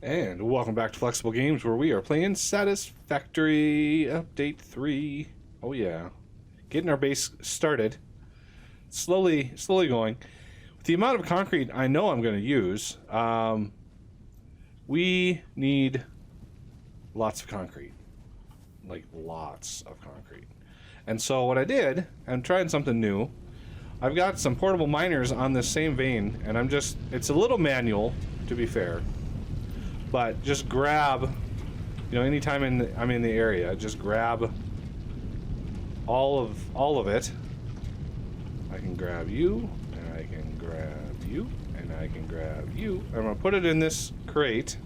And welcome back to Flexible Games, where we are playing Satisfactory Update 3. Oh yeah. Getting our base started. Slowly going. With the amount of concrete I know I'm going to use, we need lots of concrete. Like, lots of concrete. And so what I did, I'm trying something new. I've got some portable miners on this same vein, and it's a little manual, to be fair. But just grab, anytime I'm in the area, just grab all of it. I can grab you, and I can grab you, and I can grab you. I'm gonna put it in this crate,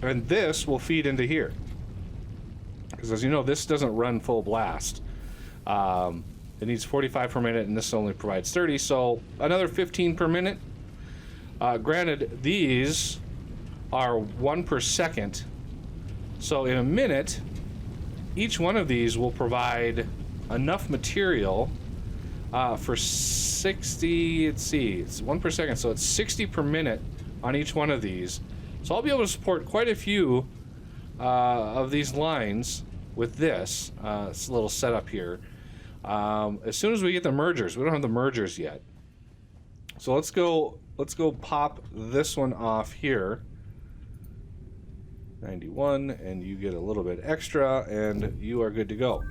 and this will feed into here. Because as you know, this doesn't run full blast. It needs 45 per minute, and this only provides 30, so another 15 per minute. Granted, these are 1 per second, so in a minute, each one of these will provide enough material for 60, let's see, it's 1 per second, so it's 60 per minute on each one of these. So I'll be able to support quite a few of these lines with this little setup here. As soon as we get the mergers, we don't have the mergers yet. So let's go pop this one off here. 91, and you get a little bit extra, and you are good to go.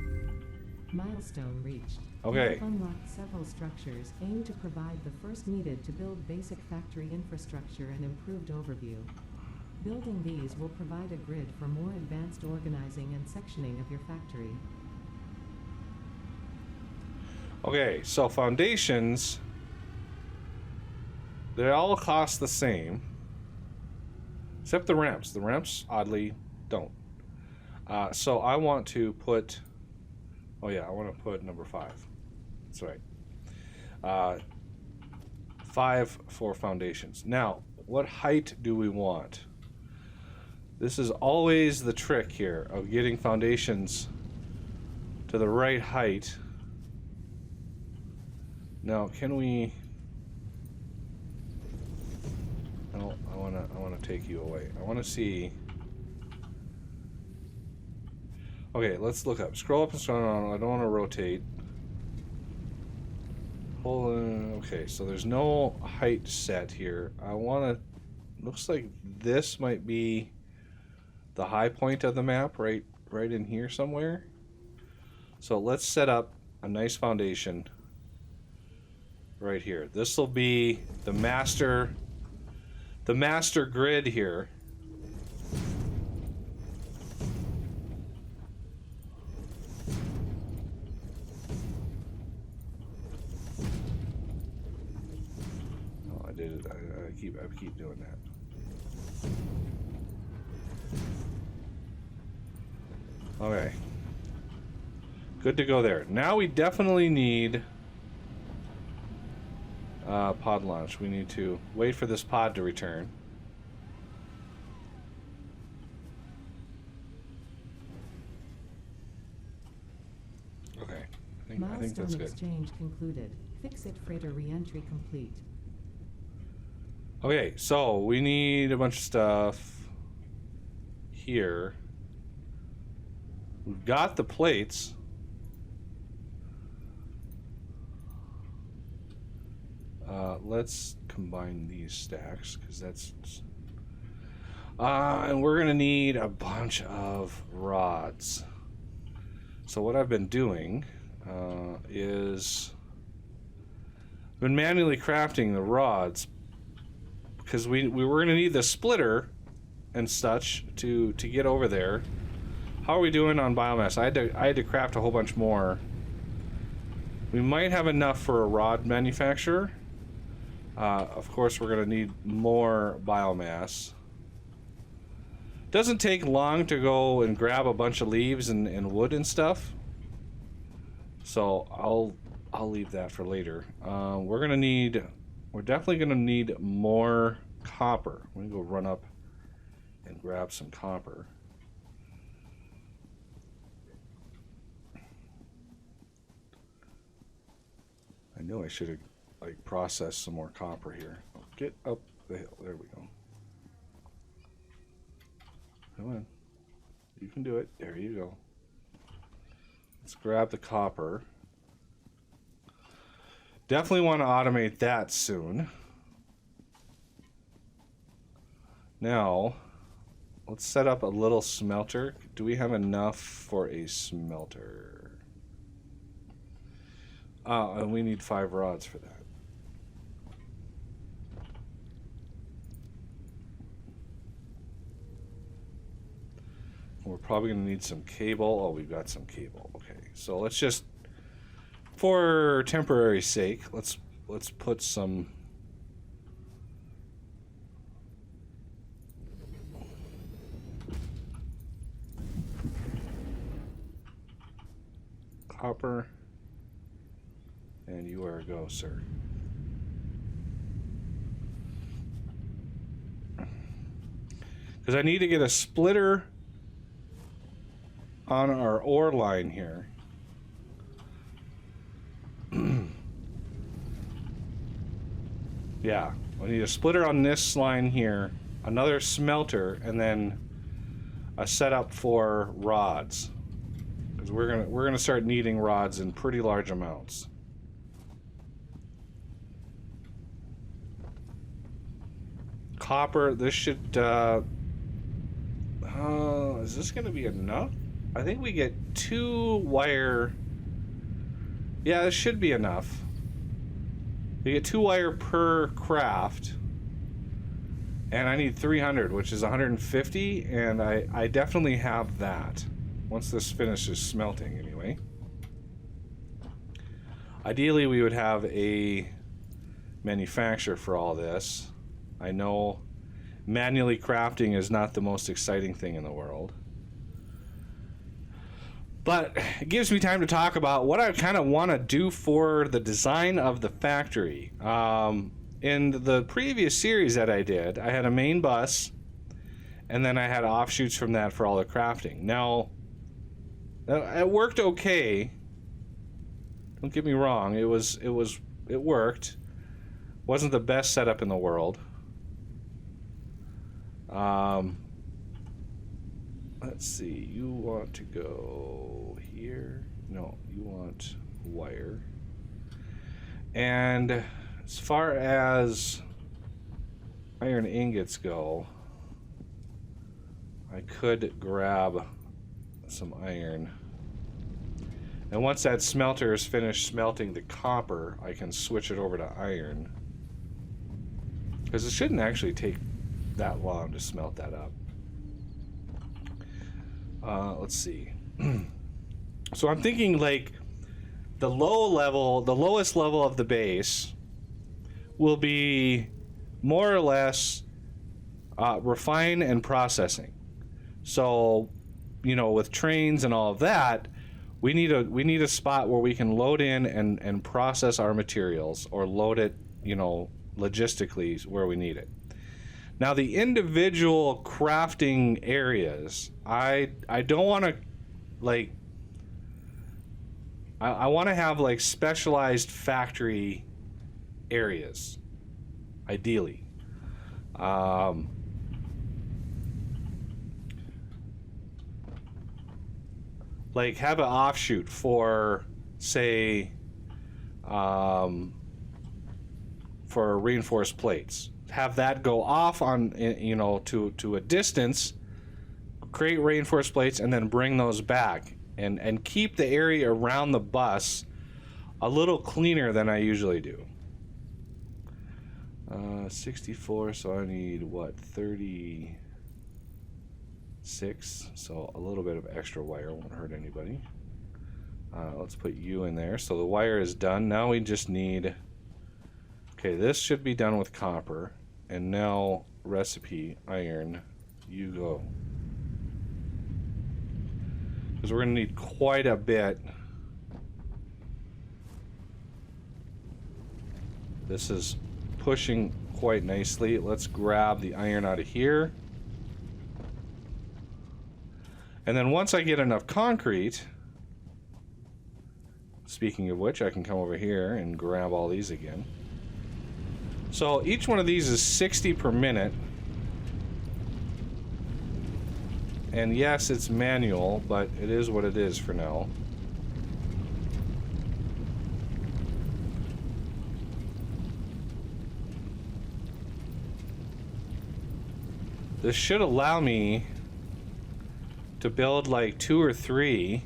Milestone reached. Okay. You have unlocked several structures aimed to provide the first needed to build basic factory infrastructure and improved overview. Building these will provide a grid for more advanced organizing and sectioning of your factory. Okay, so foundations, they all cost the same, except the ramps. The ramps, oddly, don't. So I want to put, I want to put number 5. That's right. 5 for foundations. Now, what height do we want? This is always the trick here of getting foundations to the right height. Now, can we... No, I wanna take you away. I wanna see. Okay, let's look up. Scroll up and scroll down. I don't want to rotate. Hold on. Okay, so there's no height set here. I wanna. Looks like this might be the high point of the map, right in here somewhere. So let's set up a nice foundation right here. This will be the master grid here. Oh, I did it. I keep doing that. Okay. Good to go there. Now we definitely need pod launch. We need to wait for this pod to return. Okay, I think that's good. Milestone exchange concluded. Fix-it freighter re-entry complete. Okay, so we need a bunch of stuff here. We've got the plates. Let's combine these stacks, because that's... and we're going to need a bunch of rods. So what I've been doing is... I've been manually crafting the rods, because we were going to need the splitter and such to get over there. How are we doing on biomass? I had to craft a whole bunch more. We might have enough for a rod manufacturer. Of course, we're going to need more biomass. Doesn't take long to go and grab a bunch of leaves and wood and stuff. So I'll leave that for later. We're definitely going to need more copper. I'm going to go run up and grab some copper. I know I should have like process some more copper here. Get up the hill. There we go. Come on. You can do it. There you go. Let's grab the copper. Definitely want to automate that soon. Now, let's set up a little smelter. Do we have enough for a smelter? And we need 5 rods for that. We're probably going to need some cable. Oh, we've got some cable. Okay, so let's just, for temporary sake, let's put some copper, and you are a go, sir. Because I need to get a splitter on our ore line here. Yeah, I need a splitter on this line here, another smelter, and then a setup for rods. Because we're gonna start needing rods in pretty large amounts. Copper, this should is this gonna be enough? I think we get 2 wire. Yeah, this should be enough. We get 2 wire per craft. And I need 300, which is 150, and I definitely have that. Once this finishes smelting, anyway. Ideally, we would have a manufacturer for all this. I know manually crafting is not the most exciting thing in the world. But it gives me time to talk about what I kind of want to do for the design of the factory. In the previous series that I did, I had a main bus, and then I had offshoots from that for all the crafting. Now, it worked okay. Don't get me wrong. It worked. Wasn't the best setup in the world. Let's see. You want to go here? No, you want wire. And as far as iron ingots go, I could grab some iron. And once that smelter is finished smelting the copper, I can switch it over to iron. Because it shouldn't actually take that long to smelt that up. Let's see. So I'm thinking like the lowest level of the base will be more or less refine and processing. So, you know, with trains and all of that, we need a spot where we can load in and process our materials, or load it, you know, logistically where we need it. Now the individual crafting areas, I don't want to, like, I want to have like specialized factory areas, ideally. Like have an offshoot for, say, for reinforced plates. Have that go off on, you know, to a distance, create reinforced plates, and then bring those back, and keep the area around the bus a little cleaner than I usually do. 64, so I need what, 36, so a little bit of extra wire won't hurt anybody. Let's put you in there. So the wire is done. Now we just need, okay, this should be done with copper, and now recipe iron, you go. Because we're going to need quite a bit. This is pushing quite nicely. Let's grab the iron out of here. And then once I get enough concrete, speaking of which, I can come over here and grab all these again. So each one of these is 60 per minute. And yes, it's manual, but it is what it is for now. This should allow me to build like 2 or 3,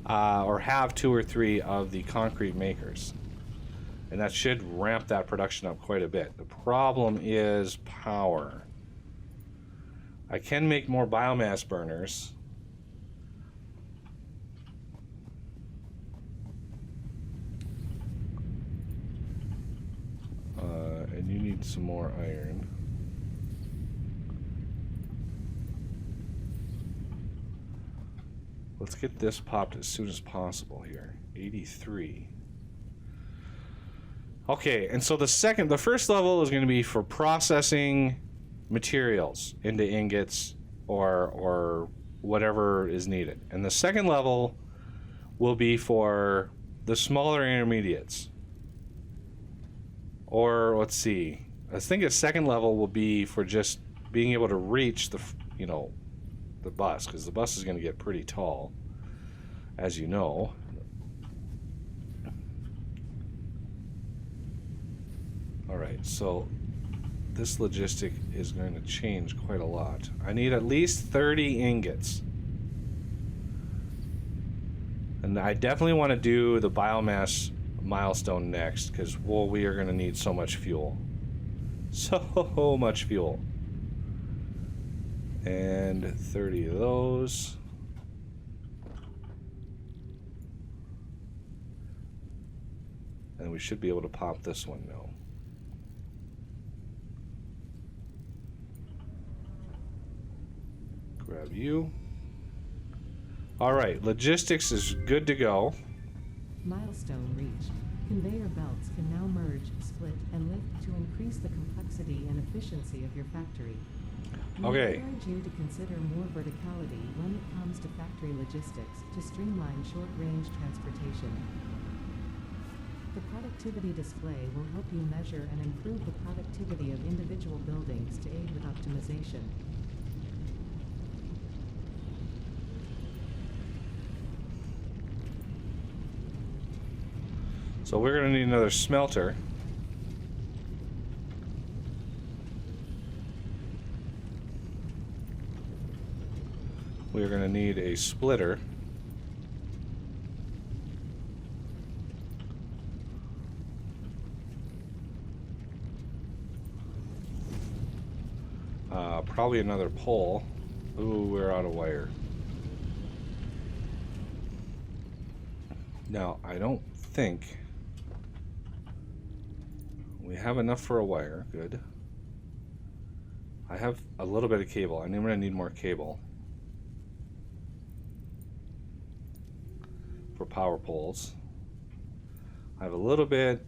or have 2 or 3 of the concrete makers. And that should ramp that production up quite a bit. The problem is power. I can make more biomass burners. And you need some more iron. Let's get this popped as soon as possible here. 83. Okay, and so the first level is going to be for processing materials into ingots or whatever is needed. And the second level will be for the smaller intermediates. Or let's see. I think a second level will be for just being able to reach the bus, because the bus is going to get pretty tall, as you know. Alright, so this logistic is going to change quite a lot. I need at least 30 ingots. And I definitely want to do the biomass milestone next, because we are going to need so much fuel. So much fuel. And 30 of those. And we should be able to pop this one now. Grab you. Alright, logistics is good to go. Milestone reached. Conveyor belts can now merge, split, and lift to increase the complexity and efficiency of your factory. We Okay. encourage you to consider more verticality when it comes to factory logistics to streamline short-range transportation. The productivity display will help you measure and improve the productivity of individual buildings to aid with optimization. So we're going to need another smelter. We're going to need a splitter. Probably another pole. Ooh, we're out of wire. Now, I don't think we have enough for a wire. Good. I have a little bit of cable. I'm going to need more cable for power poles. I have a little bit.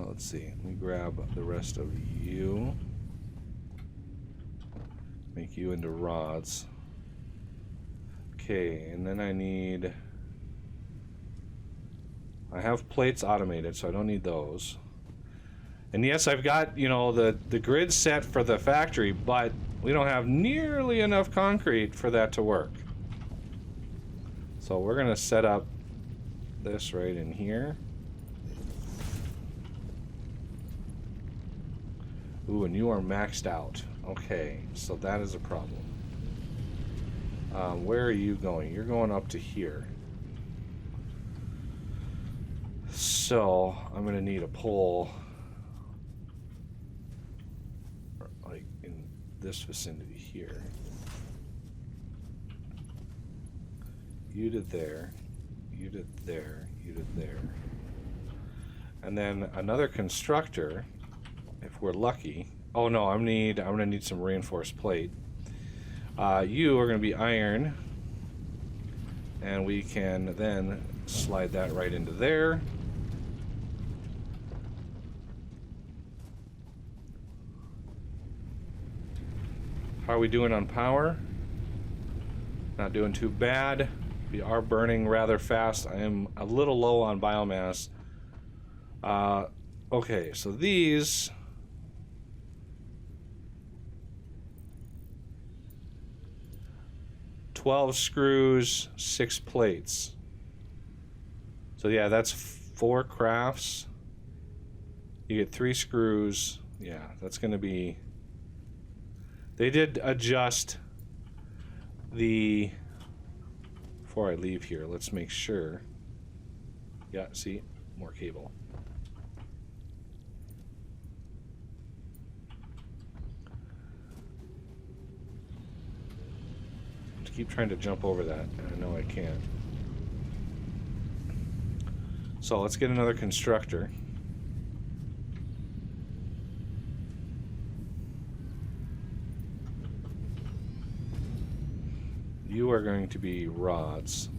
Let's see. Let me grab the rest of you. Make you into rods. Okay, and then I have plates automated, so I don't need those. And yes, I've got, the grid set for the factory, but we don't have nearly enough concrete for that to work. So we're going to set up this right in here. Ooh, and you are maxed out. Okay, so that is a problem. Where are you going? You're going up to here. So I'm going to need a pole like in this vicinity here. You to there, you to there, you to there. And then another constructor, if we're lucky. Oh no, I'm gonna need some reinforced plate. You are gonna be iron, and we can then slide that right into there. How are we doing on power? Not doing too bad. We are burning rather fast. I am a little low on biomass. Okay, so these... $12 screws, 6 plates. So yeah, that's 4 crafts. You get 3 screws. Yeah, that's going to be... They did adjust the... Before I leave here, let's make sure. Yeah, see? More cable. I keep trying to jump over that, and I know I can't. So let's get another constructor. You are going to be rods.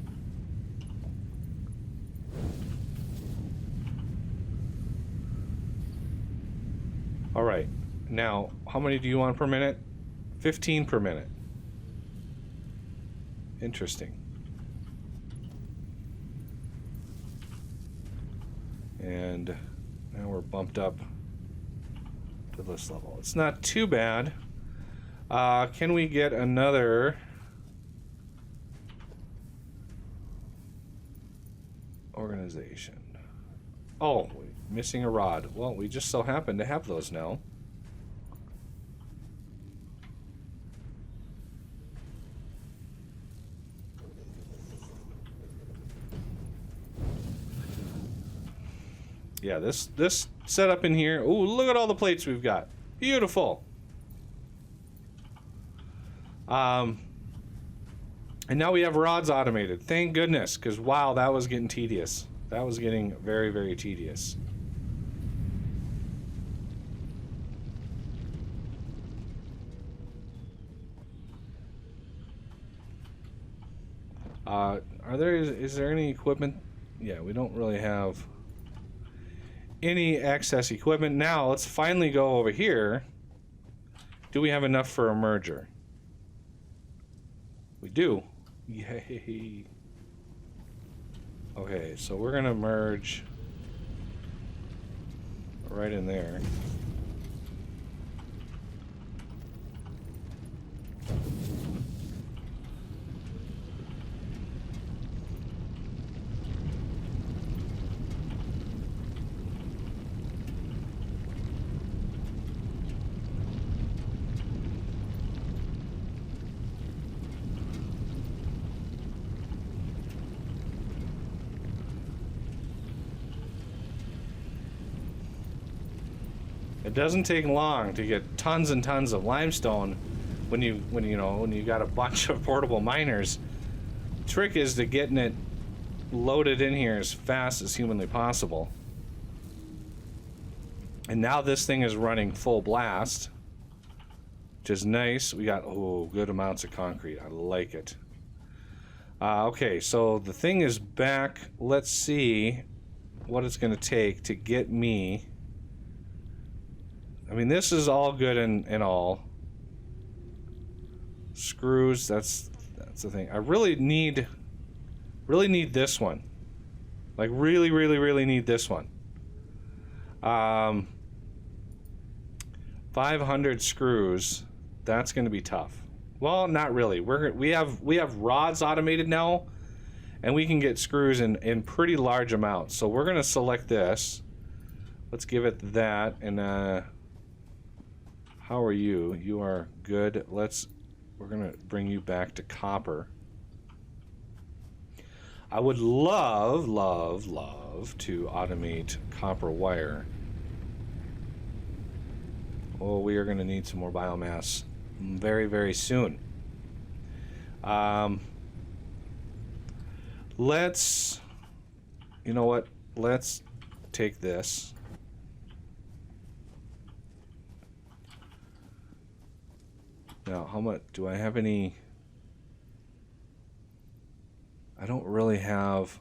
All right. Now, how many do you want per minute? 15 per minute. Interesting. And now we're bumped up to this level. It's not too bad. Can we get another organization? Oh, missing a rod. Well, we just so happen to have those now. Yeah, this setup in here. Ooh, look at all the plates we've got. Beautiful. And now we have rods automated. Thank goodness, because wow, that was getting tedious. That was getting very, very tedious. Is there any equipment? Yeah, we don't really have any excess equipment. Now let's finally go over here. Do we have enough for a merger? We do. Yay. Okay, so we're gonna merge right in there. It doesn't take long to get tons and tons of limestone when you got a bunch of portable miners. Trick is to getting it loaded in here as fast as humanly possible. And now this thing is running full blast, which is nice. We got good amounts of concrete. I like it. Okay, so the thing is back. Let's see what it's going to take to get me. I mean, this is all good and all. Screws, that's the thing. I really need this one. Like really need this one. 500 screws. That's going to be tough. Well, not really. We have rods automated now, and we can get screws in pretty large amounts. So we're going to select this. Let's give it that, and how are you? You are good. We're gonna bring you back to copper. I would love to automate copper wire. Oh, we are gonna need some more biomass very, very soon. You know what? Let's take this. Now, how much do I have any? I don't really have.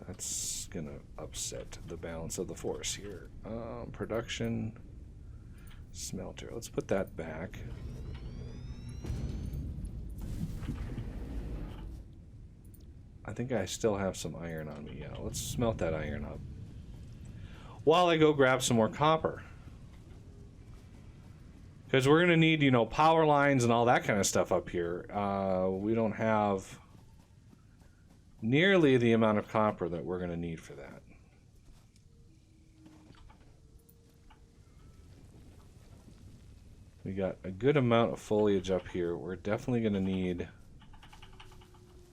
That's gonna upset the balance of the force here. Production, smelter. Let's put that back. I think I still have some iron on me. Yeah, let's smelt that iron up. while I go grab some more copper. Because we're going to need, you know, power lines and all that kind of stuff up here. We don't have nearly the amount of copper that we're going to need for that. We got a good amount of foliage up here. We're definitely going to need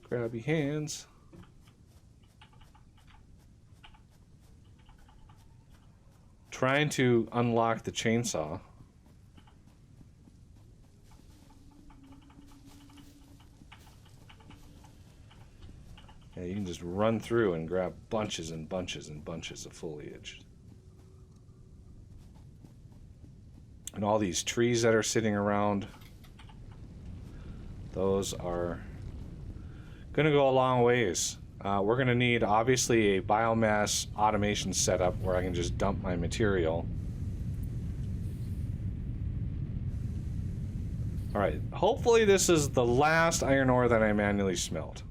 grabby hands. Trying to unlock the chainsaw. Yeah, you can just run through and grab bunches and bunches and bunches of foliage. And all these trees that are sitting around, those are going to go a long ways. We're going to need, obviously, a biomass automation setup where I can just dump my material. Alright, hopefully this is the last iron ore that I manually smelt.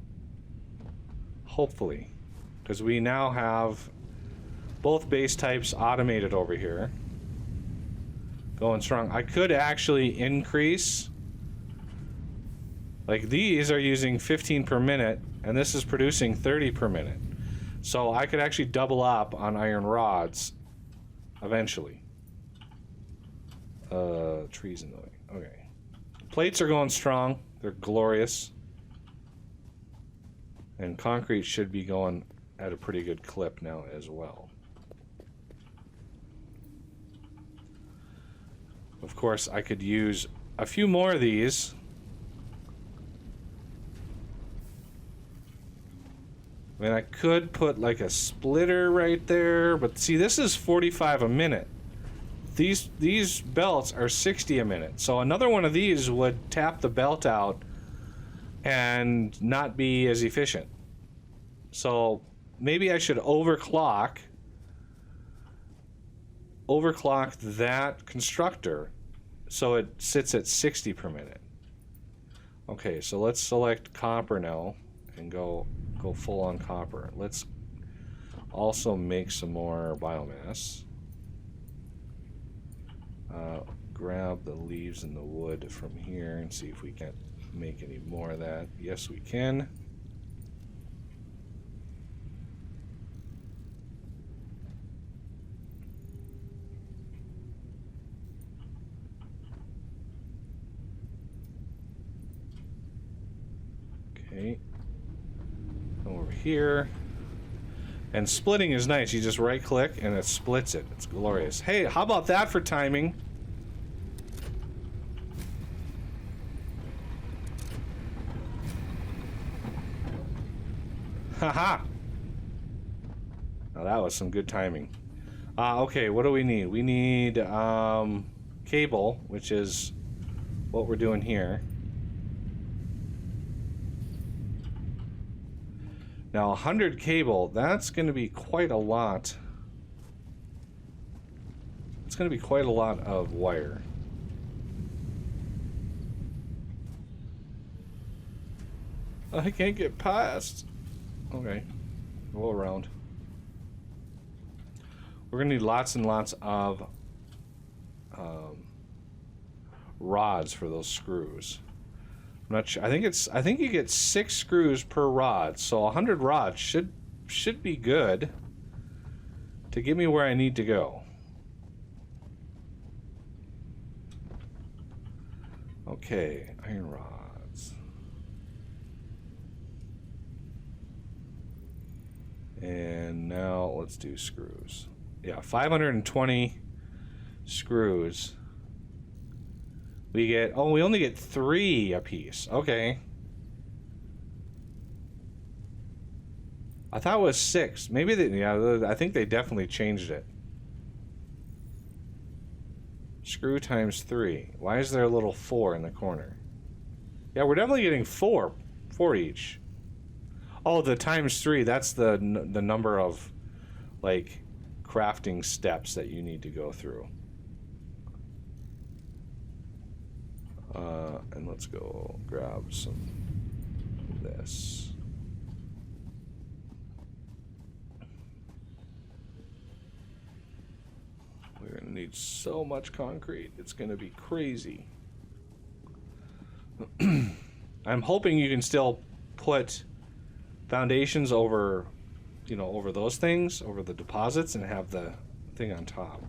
Hopefully. Because we now have both base types automated over here. Going strong. I could actually increase. Like these are using 15 per minute, and this is producing 30 per minute. So I could actually double up on iron rods eventually. Trees in the way. Okay. Plates are going strong. They're glorious. And concrete should be going at a pretty good clip now as well. Of course, I could use a few more of these. I mean, I could put like a splitter right there, but see, this is 45 a minute. These belts are 60 a minute. So another one of these would tap the belt out and not be as efficient. So maybe I should overclock that constructor so it sits at 60 per minute. Okay, so let's select copper now and go full on copper. Let's also make some more biomass. Grab the leaves and the wood from here and see if we can make any more of that. Yes, we can. Okay. Over here. And splitting is nice. You just right click and it splits it. It's glorious. Hey, how about that for timing? Haha. Now that was some good timing. Okay, what do we need? We need cable, which is what we're doing here. Now 100 cable, that's going to be quite a lot. It's going to be quite a lot of wire. I can't get past. Okay, go around. We're going to need lots and lots of rods for those screws. I'm not sure. I think you get 6 screws per rod, so 100 rods should be good to get me where I need to go. Okay, iron rods. And now let's do screws. Yeah, 520 screws. We only get 3 a piece. Okay. I thought it was 6. Maybe I think they definitely changed it. Screw times 3. Why is there a little 4 in the corner? Yeah, we're definitely getting 4 each. Oh, the times 3, that's the number of like crafting steps that you need to go through. And let's go grab some of this. need so much concrete. It's gonna be crazy. I'm hoping you can still put foundations over, you know, over those things, over the deposits, and have the thing on top.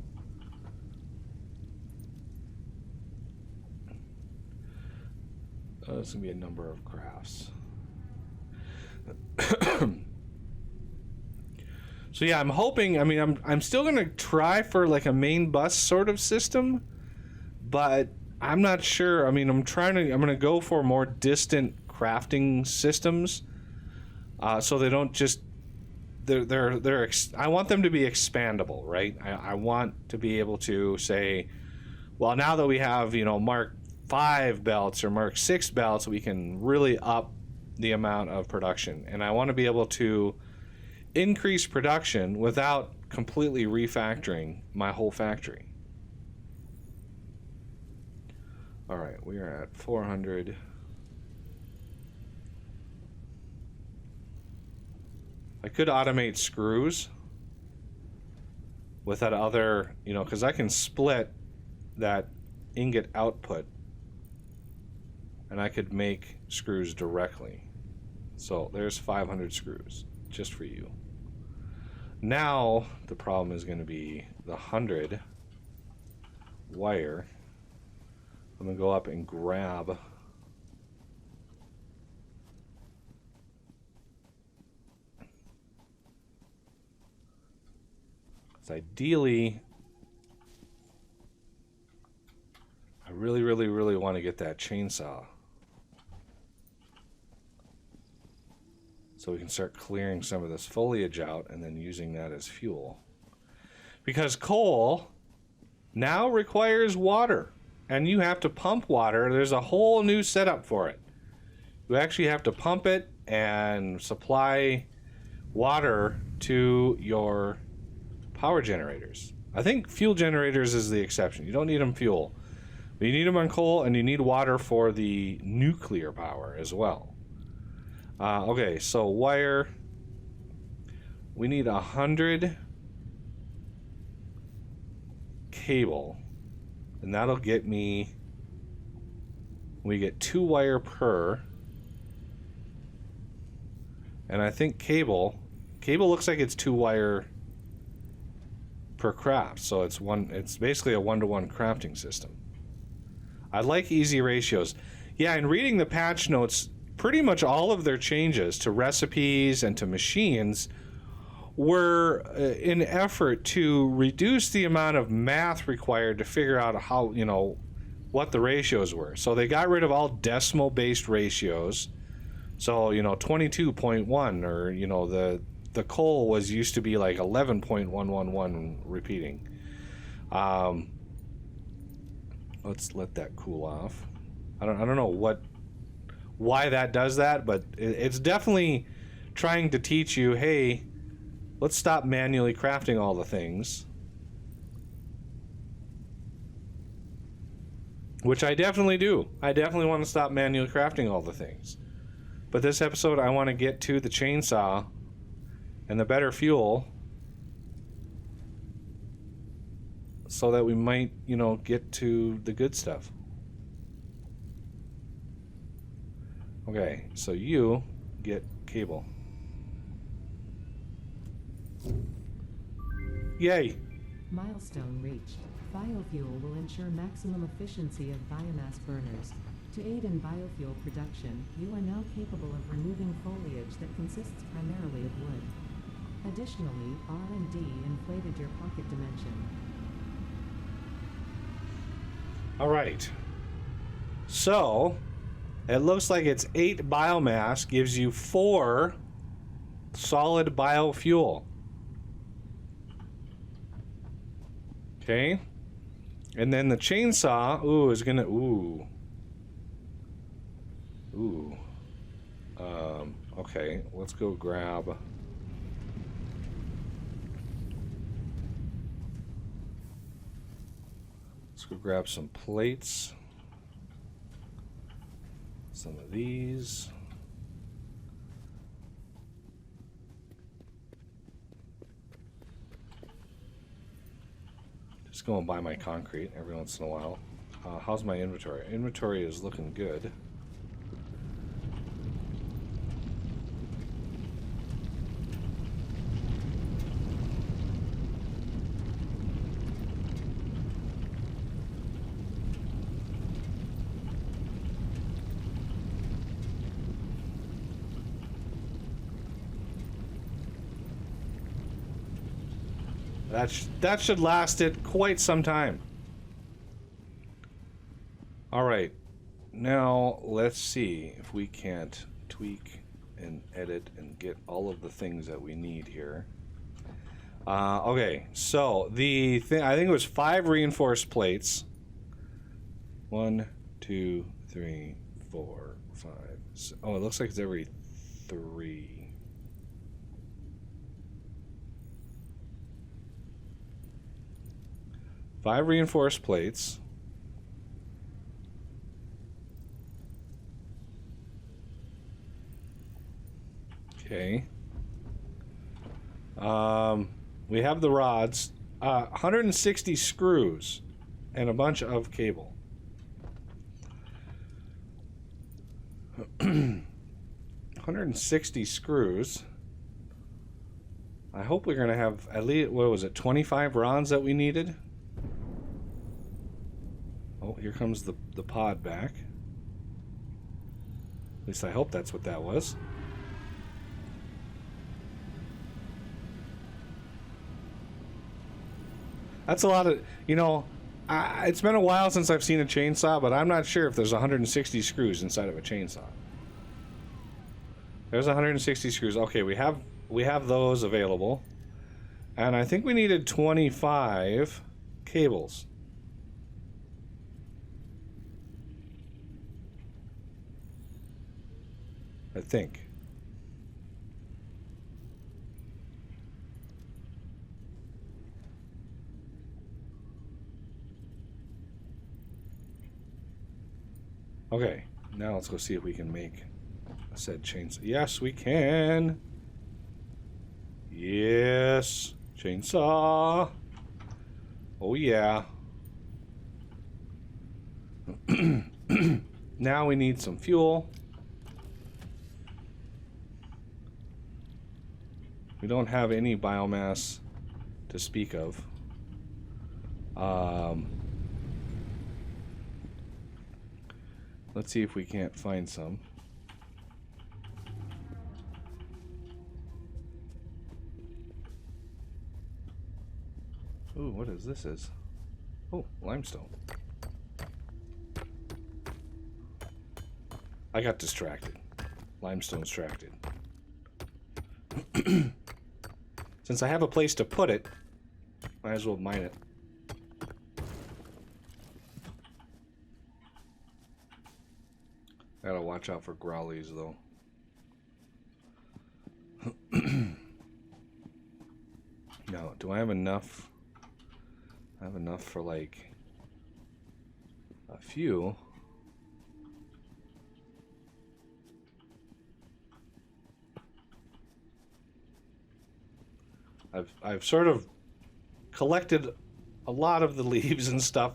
There's gonna be a number of crafts. So yeah, I'm hoping. I mean, I'm still gonna try for like a main bus sort of system, but I'm not sure. I mean, I'm gonna go for more distant crafting systems, so they don't just. I want them to be expandable, right? I want to be able to say, well, now that we have, you know, Mark 5 belts or Mark 6 belts, we can really up the amount of production, and I want to be able to increase production without completely refactoring my whole factory. All right, we are at 400. I could automate screws with that other, you know, because I can split that ingot output and I could make screws directly. So there's 500 screws just for you. Now the problem is going to be the 100 wire. I'm going to go up and grab ideally, I really want to get that chainsaw so we can start clearing some of this foliage out and then using that as fuel. Because coal now requires water, and you have to pump water. There's a whole new setup for it. You actually have to pump it and supply water to your power generators. I think fuel generators is the exception. You don't need them fuel, but you need them on coal, and you need water for the nuclear power as well. Okay, so wire. We need 100 cable, and that'll get me. We get 2 wire per, and I think cable looks like it's 2 wire per craft, so it's basically a 1-to-1 crafting system. I like easy ratios. Yeah, in reading the patch notes, pretty much all of their changes to recipes and to machines were in effort to reduce the amount of math required to figure out how, you know, what the ratios were. So they got rid of all decimal based ratios. So, you know, 22.1, or, you know, the coal was used to be like 11.111 repeating. Let's let that cool off. I don't know why that does that, but it's definitely trying to teach you, hey, let's stop manually crafting all the things. Which I definitely do. I definitely want to stop manually crafting all the things. But this episode, I want to get to the chainsaw and the better fuel so that we might, you know, get to the good stuff. Okay, so you get cable. Yay! Milestone reached. Biofuel will ensure maximum efficiency of biomass burners. To aid in biofuel production, you are now capable of removing foliage that consists primarily of wood. Additionally, R&D inflated your pocket dimension. All right. So, it looks like it's 8 biomass gives you 4 solid biofuel. Okay. And then the chainsaw, is gonna, okay, let's go grab. Let's go grab some plates. Some of these. Just go and buy my concrete every once in a while. How's my inventory? Inventory is looking good. That should last it quite some time. Alright, now let's see if we can't tweak and edit and get all of the things that we need here. Okay, so the thing, I think it was 5 reinforced plates. 1, 2, 3, 4, 5. Oh, it looks like it's every 3. Five reinforced plates. Okay. We have the rods. 160 screws and a bunch of cable. 160 screws. I hope we're going to have at least, what was it, 25 rods that we needed? Oh, here comes the pod back. At least I hope that's what that was. That's a lot of, you know, it's been a while since I've seen a chainsaw, but I'm not sure if there's 160 screws inside of a chainsaw. There's 160 screws. Okay, we have those available. And I think we needed 25 cables. I think. Okay, now let's go see if we can make a said chainsaw. Yes, we can. Yes, chainsaw. Oh yeah. Now we need some fuel. We don't have any biomass to speak of. Let's see if we can't find some. Ooh, what is this? Oh, limestone. I got distracted. Limestone's distracted. Since I have a place to put it, might as well mine it. Gotta watch out for growlies, though. Now, do I have enough? I have enough for like a few. I've sort of collected a lot of the leaves and stuff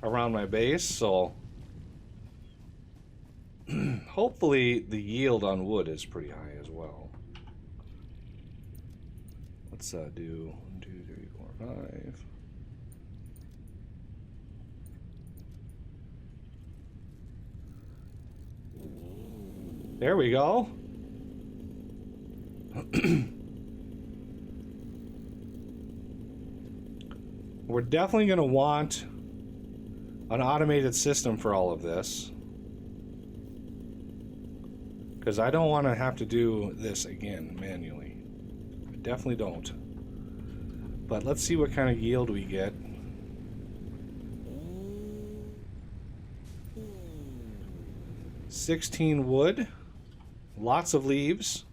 around my base, so hopefully the yield on wood is pretty high as well. Let's do 1, 2, 3, 4, 5. There we go. We're definitely going to want an automated system for all of this, because I don't want to have to do this again manually. I definitely don't. But let's see what kind of yield we get. $16 wood, lots of leaves.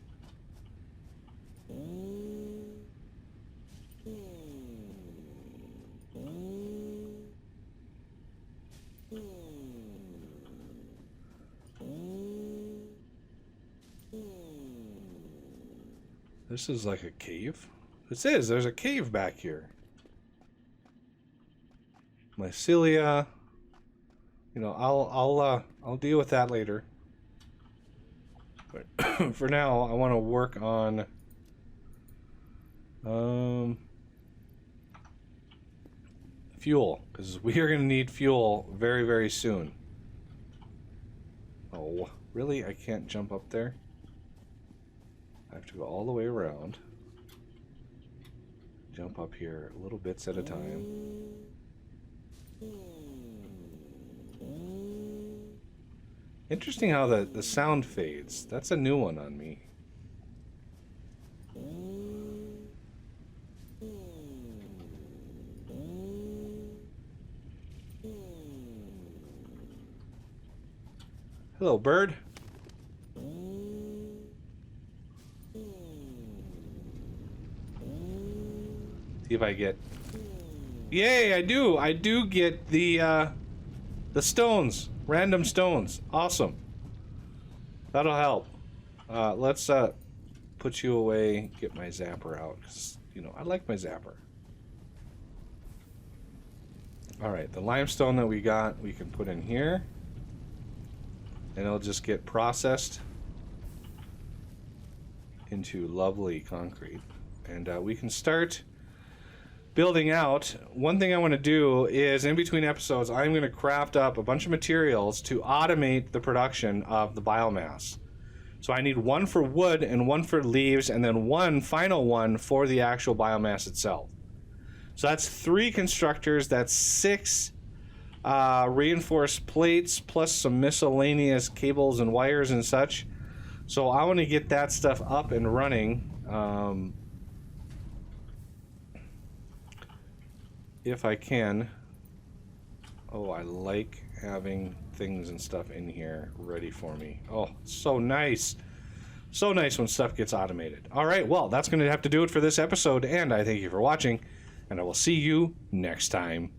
This is like a cave. This is. There's a cave back here. mycelia. You know, I'll deal with that later. But for now, I want to work on fuel, because we are going to need fuel very, very soon. Oh, really? I can't jump up there? I have to go all the way around. Jump up here little bits at a time. Interesting how the sound fades. That's a new one on me. Hello, bird. See if I get... Yay, I do! I do get the stones. Random stones. Awesome. That'll help. Let's put you away, get my zapper out, because, you know, I like my zapper. Alright, the limestone that we got, we can put in here. And it'll just get processed into lovely concrete. And we can start building out. One thing I want to do is, in between episodes, I'm going to craft up a bunch of materials to automate the production of the biomass. So I need one for wood and one for leaves, and then one final one for the actual biomass itself. So that's 3 constructors, that's 6 reinforced plates, plus some miscellaneous cables and wires and such. So I want to get that stuff up and running. If I can. Oh, I like having things and stuff in here ready for me. Oh, so nice. So nice when stuff gets automated. All right, well, that's going to have to do it for this episode, and I thank you for watching, and I will see you next time.